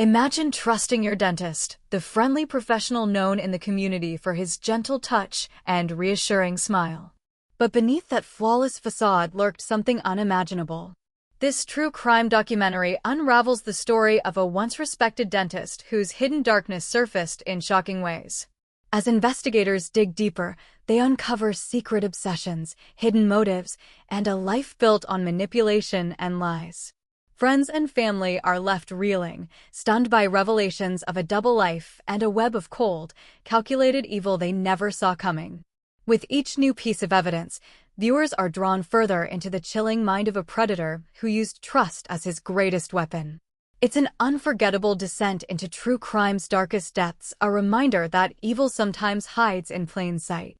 Imagine trusting your dentist, the friendly professional known in the community for his gentle touch and reassuring smile. But beneath that flawless facade lurked something unimaginable. This true crime documentary unravels the story of a once respected dentist whose hidden darkness surfaced in shocking ways. As investigators dig deeper, they uncover secret obsessions, hidden motives, and a life built on manipulation and lies. Friends and family are left reeling, stunned by revelations of a double life and a web of cold, calculated evil they never saw coming. With each new piece of evidence, viewers are drawn further into the chilling mind of a predator who used trust as his greatest weapon. It's an unforgettable descent into true crime's darkest depths, a reminder that evil sometimes hides in plain sight.